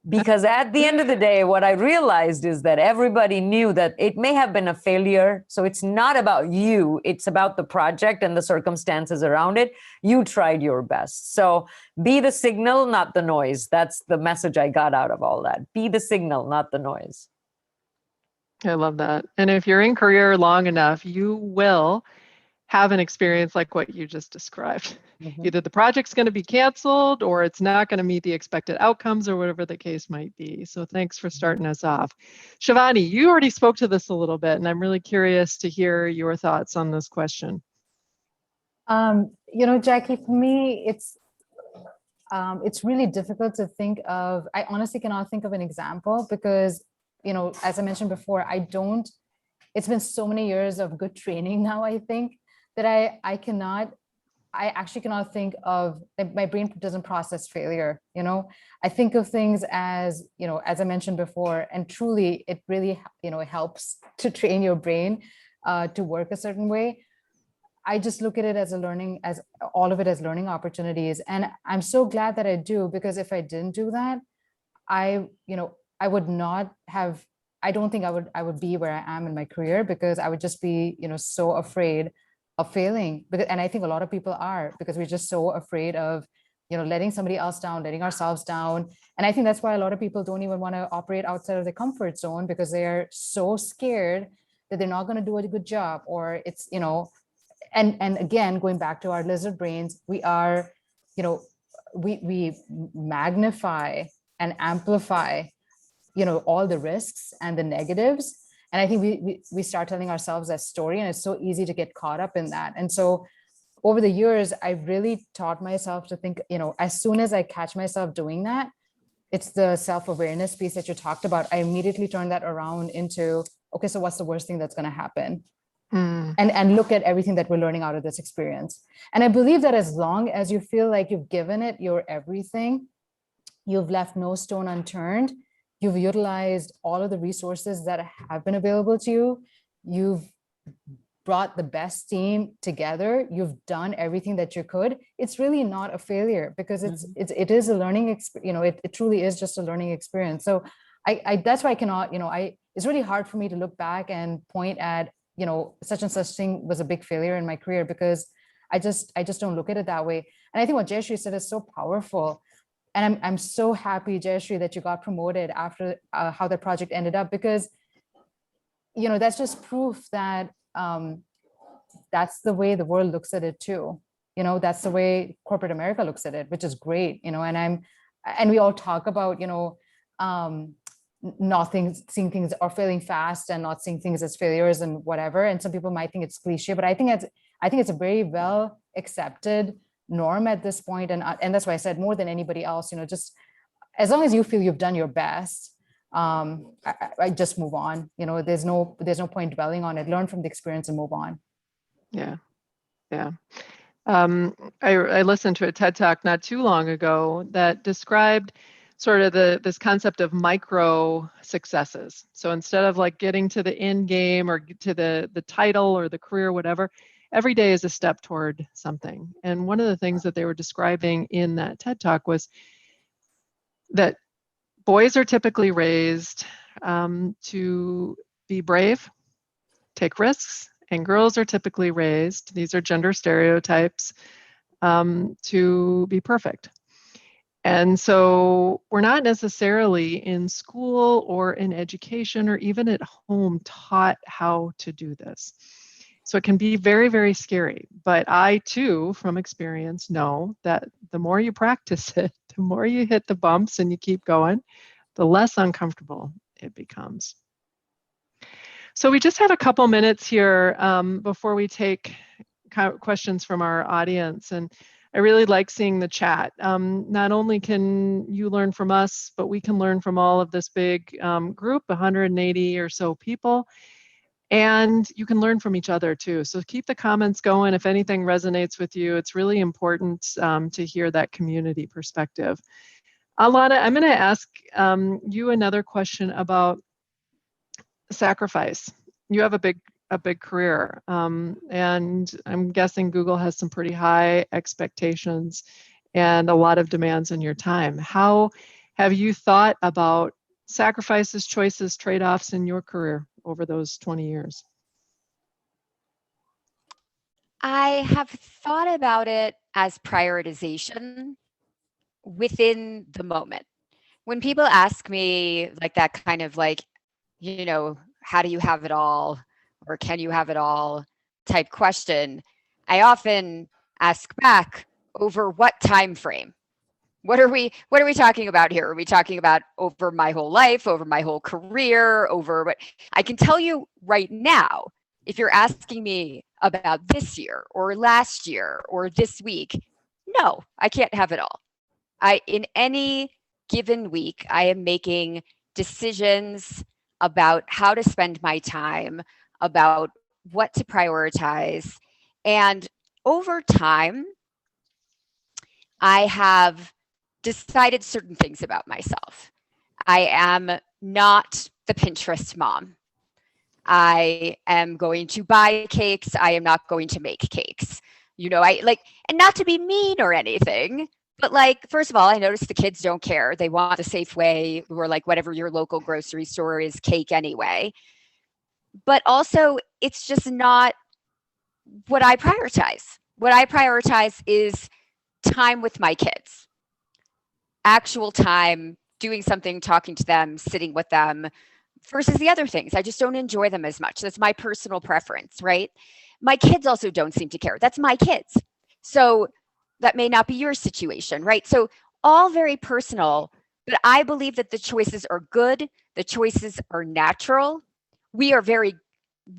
Because at the end of the day, what I realized is that everybody knew that it may have been a failure. So it's not about you. It's about the project and the circumstances around it. You tried your best. So be the signal, not the noise. That's the message I got out of all that. Be the signal, not the noise. I love that. And if you're in career long enough, you will have an experience like what you just described. Mm-hmm. Either the project's going to be canceled, or it's not going to meet the expected outcomes, or whatever the case might be. So thanks for starting us off. Shivani, you already spoke to this a little bit, and I'm really curious to hear your thoughts on this question. You know, Jackie, for me, it's really difficult to think of. I honestly cannot think of an example because, you know, as I mentioned before, it's been so many years of good training now, I think, that I actually cannot think of, my brain doesn't process failure. You know, I think of things as, you know, as I mentioned before, and truly it really, you know, it helps to train your brain to work a certain way. I just look at it as all of it as learning opportunities. And I'm so glad that I do, because if I didn't do that, I don't think I would be where I am in my career, because I would just be, you know, so afraid of failing. And I think a lot of people are, because we're just so afraid of, you know, letting somebody else down, letting ourselves down. And I think that's why a lot of people don't even want to operate outside of their comfort zone, because they're so scared that they're not going to do a good job, or it's, you know, and again, going back to our lizard brains, we are, you know, we magnify and amplify, you know, all the risks and the negatives. And I think we start telling ourselves that story, and it's so easy to get caught up in that. And so over the years, I really taught myself to think, you know, as soon as I catch myself doing that, it's the self-awareness piece that you talked about. I immediately turned that around into, okay, so what's the worst thing that's going to happen? and look at everything that we're learning out of this experience. And I believe that as long as you feel like you've given it your everything, you've left no stone unturned, you've utilized all of the resources that have been available to you, you've brought the best team together, you've done everything that you could, it's really not a failure, because it is a learning experience. It truly is just a learning experience. So I that's why I cannot, it's really hard for me to look back and point at, such and such thing was a big failure in my career, because I just don't look at it that way. And I think what Jayshree said is so powerful. And I'm so happy, Jayshree, that you got promoted after how the project ended up, because, that's just proof that that's the way the world looks at it too. That's the way corporate America looks at it, which is great, and we all talk about, not seeing things or failing fast and not seeing things as failures and whatever. And some people might think it's cliche, but I think it's a very well accepted norm at this point. And that's why I said, more than anybody else, just as long as you feel you've done your best, I just move on. There's no point dwelling on it. Learn from the experience and move on. Yeah. I listened to a TED Talk not too long ago that described sort of this concept of micro successes. So instead of like getting to the end game or to the title or the career, whatever, every day is a step toward something. And one of the things that they were describing in that TED Talk was that boys are typically raised to be brave, take risks, and girls are typically raised, these are gender stereotypes, to be perfect. And so we're not necessarily in school or in education or even at home taught how to do this. So it can be very, very scary. But I too, from experience, know that the more you practice it, the more you hit the bumps and you keep going, the less uncomfortable it becomes. So we just have a couple minutes here before we take questions from our audience. And I really like seeing the chat. Not only can you learn from us, but we can learn from all of this big group, 180 or so people. And you can learn from each other too. So keep the comments going. If anything resonates with you, it's really important to hear that community perspective. Alana, I'm going to ask you another question about sacrifice. You have a big career, and I'm guessing Google has some pretty high expectations and a lot of demands on your time. How have you thought about sacrifices, choices, trade-offs in your career over those 20 years? I have thought about it as prioritization within the moment. When people ask me like that kind of like, how do you have it all? Or can you have it all type question, I often ask back, over what time frame? What are we talking about here? Are we talking about over my whole life, over my whole career, over what? I can tell you right now, if you're asking me about this year or last year or this week, no, I can't have it all. In any given week, I am making decisions about how to spend my time, about what to prioritize. And over time, I have decided certain things about myself. I am not the Pinterest mom. I am going to buy cakes. I am not going to make cakes. And not to be mean or anything, but like, first of all, I notice the kids don't care. They want the Safeway or like whatever your local grocery store is cake anyway. But also, it's just not what I prioritize. What I prioritize is time with my kids, actual time, doing something, talking to them, sitting with them, versus the other things. I just don't enjoy them as much. That's my personal preference, right? My kids also don't seem to care. That's my kids. So that may not be your situation, right? So all very personal, but I believe that the choices are good. The choices are natural. We are very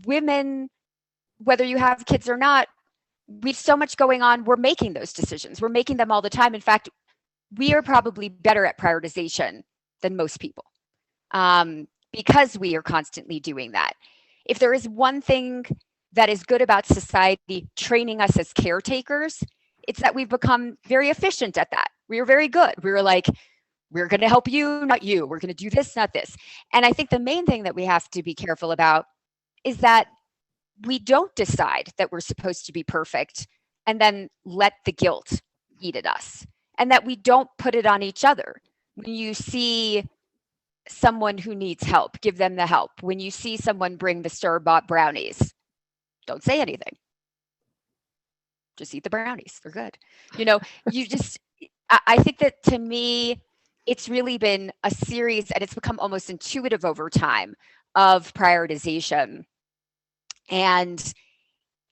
women, whether you have kids or not, we've so much going on. We're making those decisions. We're making them all the time. In fact, we are probably better at prioritization than most people because we are constantly doing that. If there is one thing that is good about society training us as caretakers, it's that we've become very efficient at that. We are very good. We were like, we're going to help you, not you. We're going to do this, not this. And I think the main thing that we have to be careful about is that we don't decide that we're supposed to be perfect and then let the guilt eat at us, and that we don't put it on each other. When you see someone who needs help, give them the help. When you see someone bring the store-bought brownies, don't say anything. Just eat the brownies. They're good. You know, I think that to me, it's really been a series, and it's become almost intuitive over time, of prioritization. And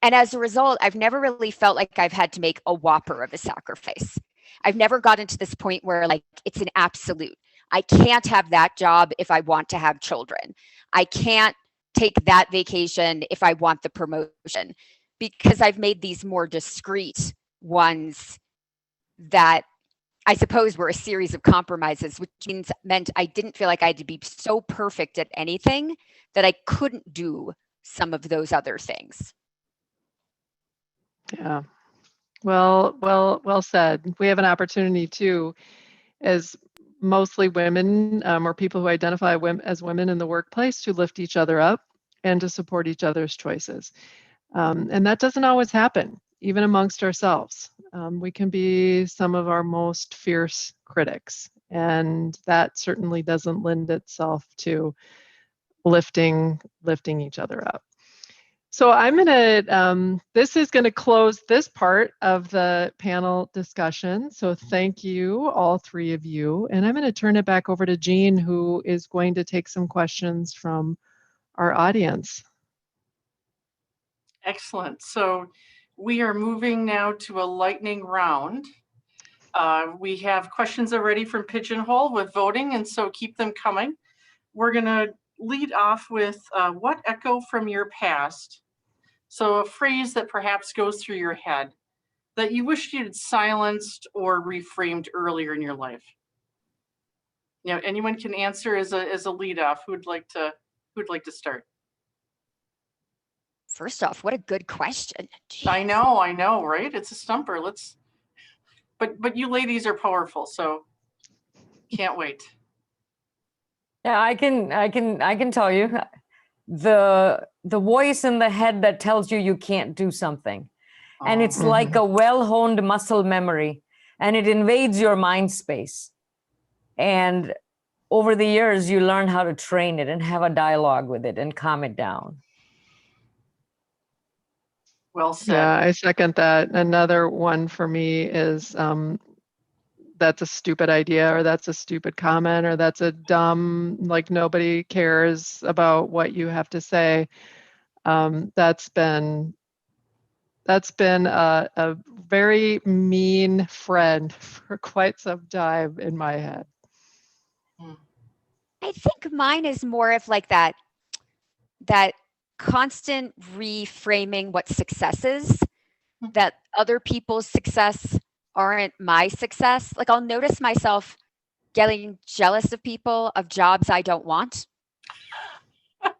as a result, I've never really felt like I've had to make a whopper of a sacrifice. I've never gotten to this point where like it's an absolute. I can't have that job if I want to have children. I can't take that vacation if I want the promotion, because I've made these more discrete ones that I suppose were a series of compromises, which meant I didn't feel like I had to be so perfect at anything that I couldn't do some of those other things. Yeah. Well said. We have an opportunity too, as mostly women or people who identify as women in the workplace, to lift each other up and to support each other's choices. And that doesn't always happen, even amongst ourselves. We can be some of our most fierce critics, and that certainly doesn't lend itself to lifting each other up. So I'm going to, this is going to close this part of the panel discussion. So thank you, all three of you. And I'm going to turn it back over to Jean, who is going to take some questions from our audience. Excellent. So we are moving now to a lightning round. We have questions already from Pigeonhole with voting, and so keep them coming. We're going to lead off with what echo from your past? So a phrase that perhaps goes through your head that you wish you had silenced or reframed earlier in your life. You know, anyone can answer as a lead off. Who'd like to start? First off, what a good question. Jeez. I know, right? It's a stumper. But you ladies are powerful, so can't wait. Yeah, I can tell you the voice in the head that tells you can't do something. And it's like a well-honed muscle memory, and it invades your mind space. And over the years, you learn how to train it and have a dialogue with it and calm it down. Well said. Yeah, I second that. Another one for me is that's a stupid idea, or that's a stupid comment, or that's a dumb, like nobody cares about what you have to say. That's been a very mean friend for quite some time in my head. I think mine is more of like that constant reframing what success is, that other people's success aren't my success. Like I'll notice myself getting jealous of people of jobs I don't want,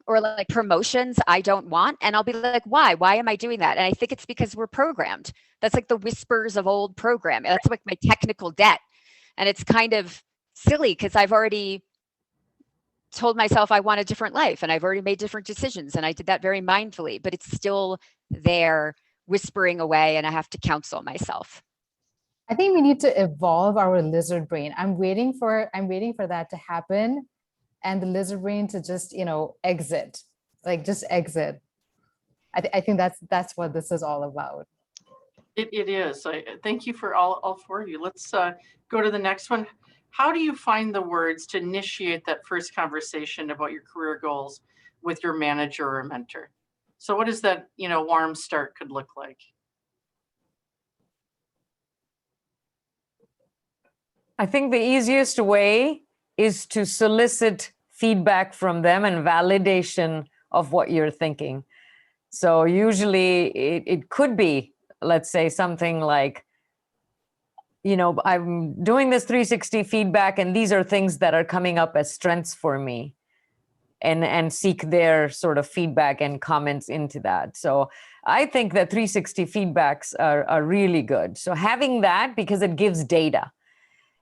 or like promotions I don't want. And I'll be like, why am I doing that? And I think it's because we're programmed. That's like the whispers of old programming. That's like my technical debt. And it's kind of silly because I've already told myself I want a different life, and I've already made different decisions, and I did that very mindfully, but it's still there whispering away, and I have to counsel myself. I think we need to evolve our lizard brain. I'm waiting for that to happen, and the lizard brain to just, exit, just exit. I think that's what this is all about. It is. Thank you for all four of you. Let's go to the next one. How do you find the words to initiate that first conversation about your career goals with your manager or mentor? So what does that, warm start could look like? I think the easiest way is to solicit feedback from them and validation of what you're thinking. So usually it could be, let's say, something like, I'm doing this 360 feedback, and these are things that are coming up as strengths for me. and seek their sort of feedback and comments into that. So I think that 360 feedbacks are really good. So having that, because it gives data.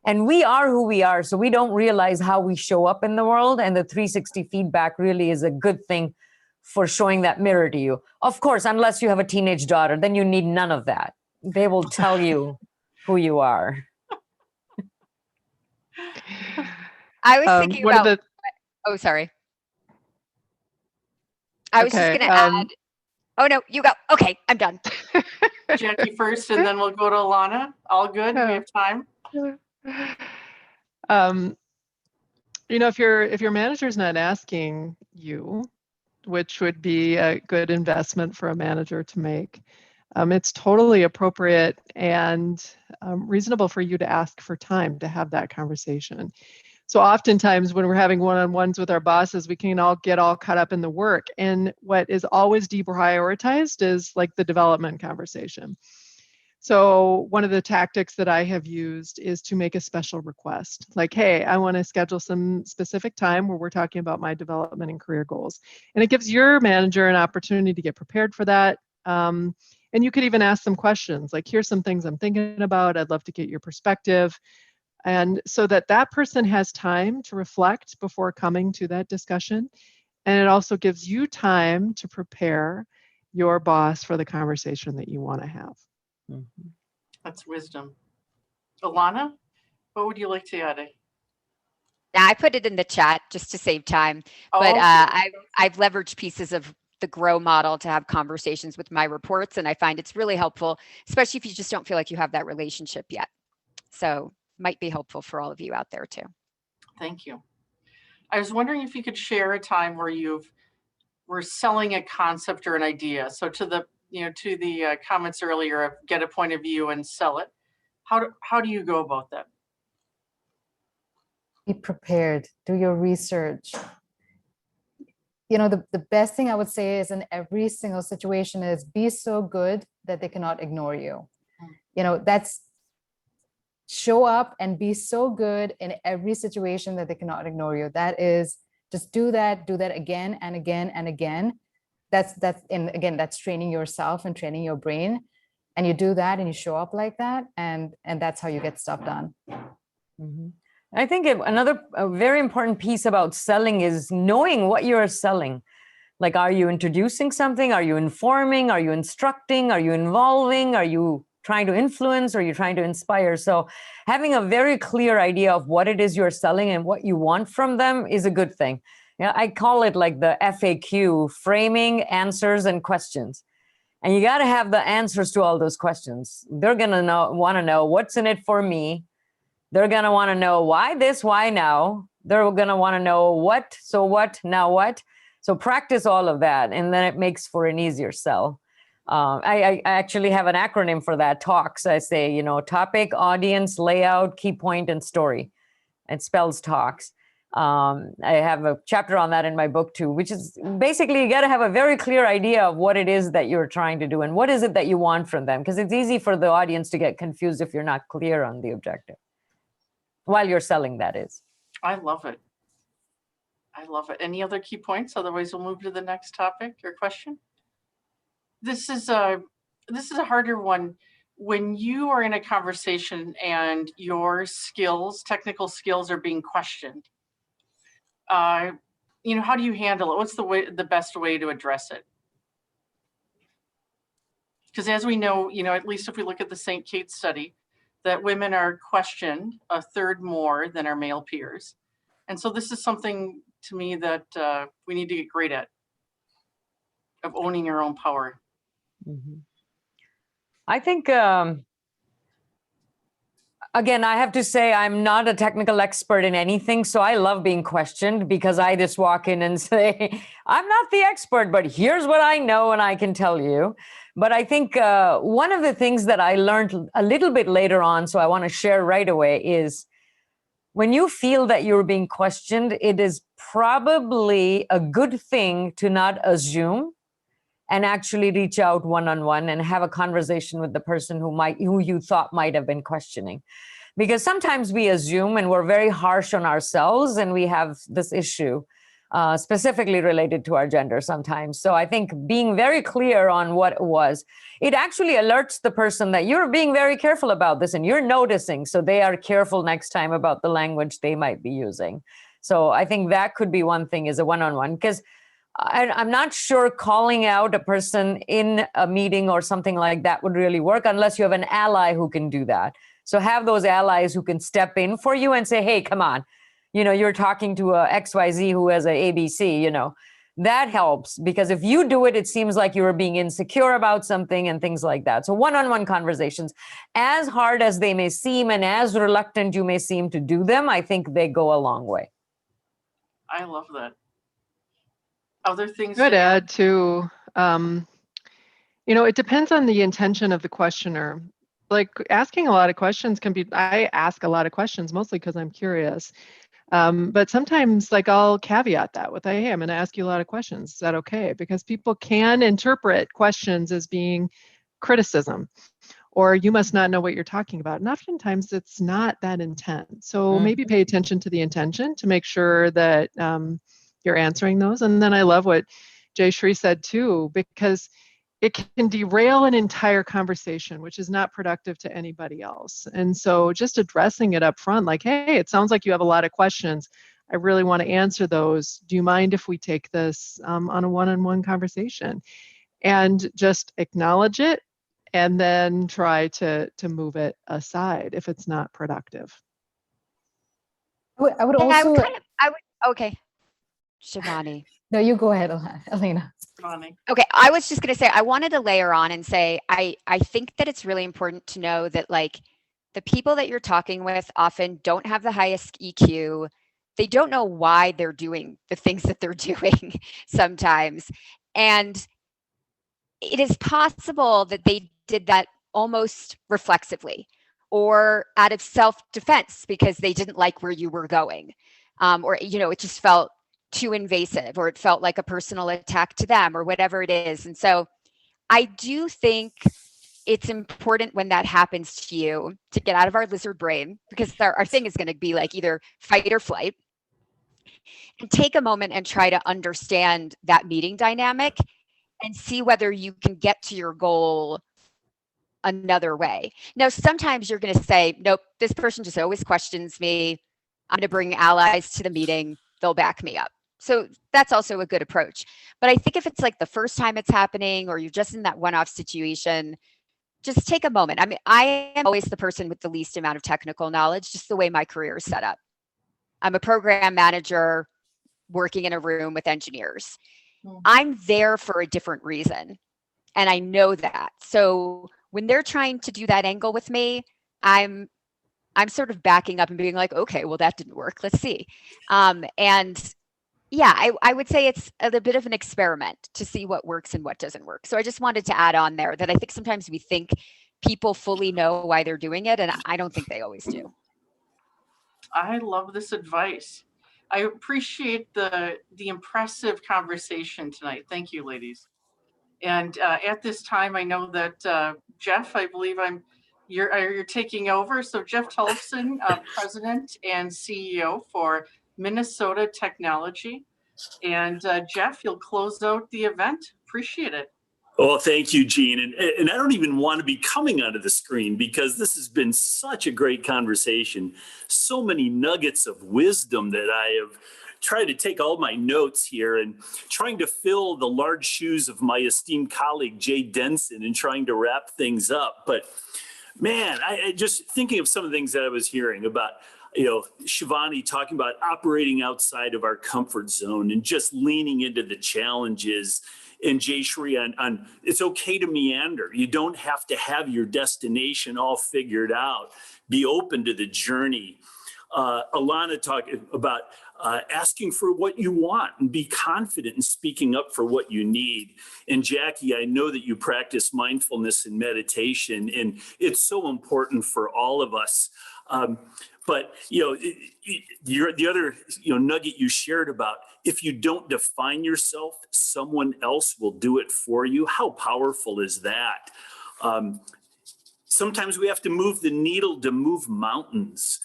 And we are who we are, so we don't realize how we show up in the world. And the 360 feedback really is a good thing for showing that mirror to you. Of course, unless you have a teenage daughter, then you need none of that. They will tell you who you are. I was thinking one of about, the oh, sorry. I was just Okay, going to add, oh no, you go. Okay, I'm done. Jackie first, and then we'll go to Alana. All good? We have time? You know, if your manager's not asking you, which would be a good investment for a manager to make, it's totally appropriate and reasonable for you to ask for time to have that conversation. So oftentimes when we're having one-on-ones with our bosses, we can all get all caught up in the work. And what is always deprioritized is like the development conversation. So one of the tactics that I have used is to make a special request. Like, hey, I want to schedule some specific time where we're talking about my development and career goals. And it gives your manager an opportunity to get prepared for that. And you could even ask them questions like, here's some things I'm thinking about. I'd love to get your perspective. And so that person has time to reflect before coming to that discussion. And it also gives you time to prepare your boss for the conversation that you want to have. Mm-hmm. That's wisdom. Alana, what would you like to add? Now, I put it in the chat just to save time, but I've leveraged pieces of the GROW model to have conversations with my reports, and I find it's really helpful, especially if you just don't feel like you have that relationship yet. So might be helpful for all of you out there too. Thank you. I was wondering if you could share a time where were selling a concept or an idea. So to the comments earlier of get a point of view and sell it. How do you go about that? Be prepared, do your research. You know, the best thing I would say is in every single situation is be so good that they cannot ignore you. You know, that's show up and be so good in every situation that they cannot ignore you. That is, just do that again and again and again. That's training yourself and training your brain. And you do that and you show up like that, and that's how you get stuff done. Mm-hmm. I think another very important piece about selling is knowing what you're selling. Like, are you introducing something? Are you informing? Are you instructing? Are you involving? Are you trying to influence? Or are you trying to inspire? So having a very clear idea of what it is you're selling and what you want from them is a good thing. Yeah, I call it like the FAQ, framing, answers, and questions. And you got to have the answers to all those questions. They're going to want to know what's in it for me. They're going to want to know why this, why now. They're going to want to know what, so what, now what. So practice all of that, and then it makes for an easier sell. I actually have an acronym for that, TALKS. I say, topic, audience, layout, key point, and story. It spells TALKS. I have a chapter on that in my book too, which is basically you got to have a very clear idea of what it is that you're trying to do and what is it that you want from them, because it's easy for the audience to get confused if you're not clear on the objective while you're selling, that is. I love it. I love it. Any other key points? Otherwise, we'll move to the next topic or question. This is a harder one. When you are in a conversation and your skills, technical skills, are being questioned, how do you handle it? What's the best way to address it? Because as we know, at least if we look at the St. Kate study, that women are questioned a third more than our male peers. And so this is something to me that we need to get great at, of owning our own power. Mm-hmm. I think, again, I have to say I'm not a technical expert in anything, so I love being questioned because I just walk in and say, I'm not the expert, but here's what I know and I can tell you. But I think one of the things that I learned a little bit later on, so I want to share right away, is when you feel that you're being questioned, it is probably a good thing to not assume and actually reach out one-on-one and have a conversation with the person who you thought might have been questioning. Because sometimes we assume and we're very harsh on ourselves, and we have this issue specifically related to our gender sometimes. So I think being very clear on what it was, it actually alerts the person that you're being very careful about this and you're noticing, so they are careful next time about the language they might be using. So I think that could be one thing, is a one-on-one, because I'm not sure calling out a person in a meeting or something like that would really work unless you have an ally who can do that. So have those allies who can step in for you and say, hey, come on, you're talking to a XYZ who has a ABC, that helps, because if you do it, it seems like you're being insecure about something and things like that. So one-on-one conversations, as hard as they may seem and as reluctant you may seem to do them, I think they go a long way. I love that. Other things Good to add? add too. It depends on the intention of the questioner. Like asking a lot of questions I ask a lot of questions mostly because I'm curious. But sometimes I'll caveat that with, hey, I'm going to ask you a lot of questions. Is that okay? Because people can interpret questions as being criticism, or you must not know what you're talking about. And oftentimes it's not that intent. So maybe pay attention to the intention to make sure that you're answering those. And then I love what Jayshree said too, because it can derail an entire conversation, which is not productive to anybody else. And so just addressing it up front, like, hey, it sounds like you have a lot of questions. I really want to answer those. Do you mind if we take this on a one-on-one conversation? And just acknowledge it and then try to move it aside if it's not productive. I would also. Okay, Shivani. No, you go ahead, Alana. Okay, I was just going to say, I wanted to layer on and say, I think that it's really important to know that the people that you're talking with often don't have the highest EQ. They don't know why they're doing the things that they're doing sometimes. And it is possible that they did that almost reflexively or out of self-defense because they didn't like where you were going. Or, it just felt too invasive, or it felt like a personal attack to them, or whatever it is. And so I do think it's important when that happens to you to get out of our lizard brain, because our thing is going to be either fight or flight, and take a moment and try to understand that meeting dynamic and see whether you can get to your goal another way. Now, sometimes you're going to say, nope, this person just always questions me. I'm going to bring allies to the meeting. They'll back me up. So that's also a good approach. But I think if it's the first time it's happening, or you're just in that one-off situation, just take a moment. I mean, I am always the person with the least amount of technical knowledge, just the way my career is set up. I'm a program manager working in a room with engineers. I'm there for a different reason, and I know that. So when they're trying to do that angle with me, I'm sort of backing up and being like, okay, well, that didn't work. Let's see. And yeah, I would say it's a bit of an experiment to see what works and what doesn't work. So I just wanted to add on there that I think sometimes we think people fully know why they're doing it, and I don't think they always do. I love this advice. I appreciate the impressive conversation tonight. Thank you, ladies. And at this time, I know that Jeff, I believe you're taking over. So Jeff Tulfson, President and CEO for Minnesota Technology. And Jeff, you'll close out the event. Appreciate it. Oh, thank you, Gene. And I don't even want to be coming onto the screen, because this has been such a great conversation. So many nuggets of wisdom that I have tried to take all my notes here and trying to fill the large shoes of my esteemed colleague, Jay Denson, and trying to wrap things up. But man, I just thinking of some of the things that I was hearing about, Shivani talking about operating outside of our comfort zone and just leaning into the challenges, and Jayshree on it's okay to meander. You don't have to have your destination all figured out. Be open to the journey. Alana talking about asking for what you want and be confident in speaking up for what you need. And Jackie, I know that you practice mindfulness and meditation, and it's so important for all of us. But the other nugget you shared about, if you don't define yourself, someone else will do it for you. How powerful is that? Sometimes we have to move the needle to move mountains.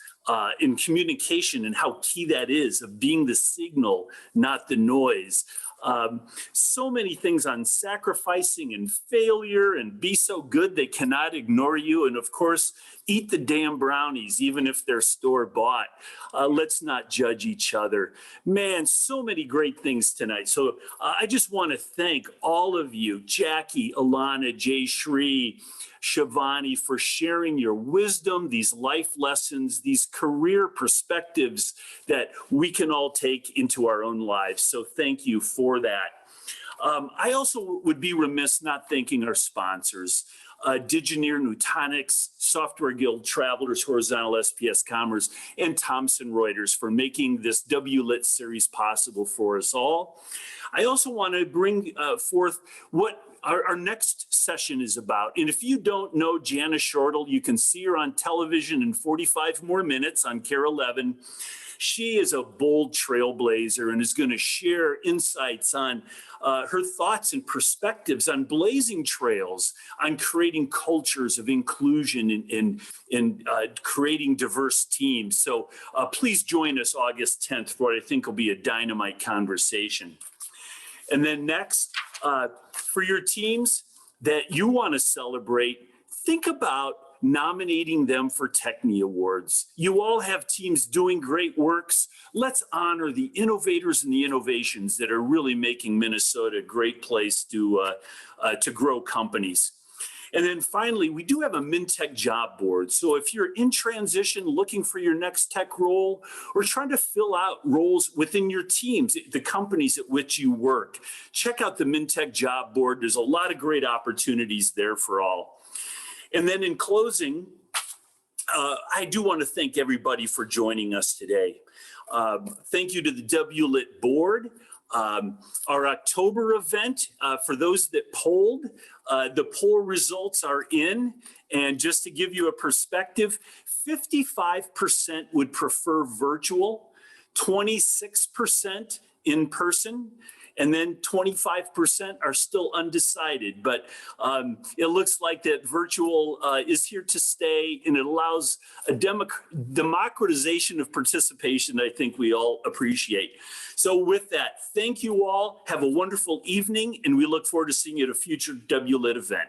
in communication and how key that is of being the signal, not the noise. So many things on sacrificing and failure and be so good they cannot ignore you. And of course, eat the damn brownies, even if they're store bought. Let's not judge each other. Man, so many great things tonight. So I just want to thank all of you, Jackie, Alana, Jayshree, Shivani, for sharing your wisdom, these life lessons, these career perspectives that we can all take into our own lives. So thank you for that. I also would be remiss not thanking our sponsors, Digineer Nutanix, Software Guild, Travelers, Horizontal SPS Commerce, and Thomson Reuters for making this WLiT series possible for us all. I also want to bring forth what our next session is about. And if you don't know Janice Shortle, you can see her on television in 45 more minutes on KARE 11. She is a bold trailblazer and is going to share insights on her thoughts and perspectives on blazing trails, on creating cultures of inclusion and creating diverse teams. So please join us August 10th for what I think will be a dynamite conversation. And then next, for your teams that you want to celebrate, think about nominating them for Techne Awards. You all have teams doing great works. Let's honor the innovators and the innovations that are really making Minnesota a great place to grow companies. And then finally, we do have a MinTech job board. So if you're in transition, looking for your next tech role, or trying to fill out roles within your teams, the companies at which you work, check out the MinTech job board. There's a lot of great opportunities there for all. And then in closing, I do want to thank everybody for joining us today. Thank you to the WLiT board. Our October event, for those that polled, the poll results are in. And just to give you a perspective, 55% would prefer virtual, 26% in person, and then 25% are still undecided. But it looks like that virtual is here to stay, and it allows a democratization of participation I think we all appreciate. So with that, thank you all. Have a wonderful evening, and we look forward to seeing you at a future WLiT event.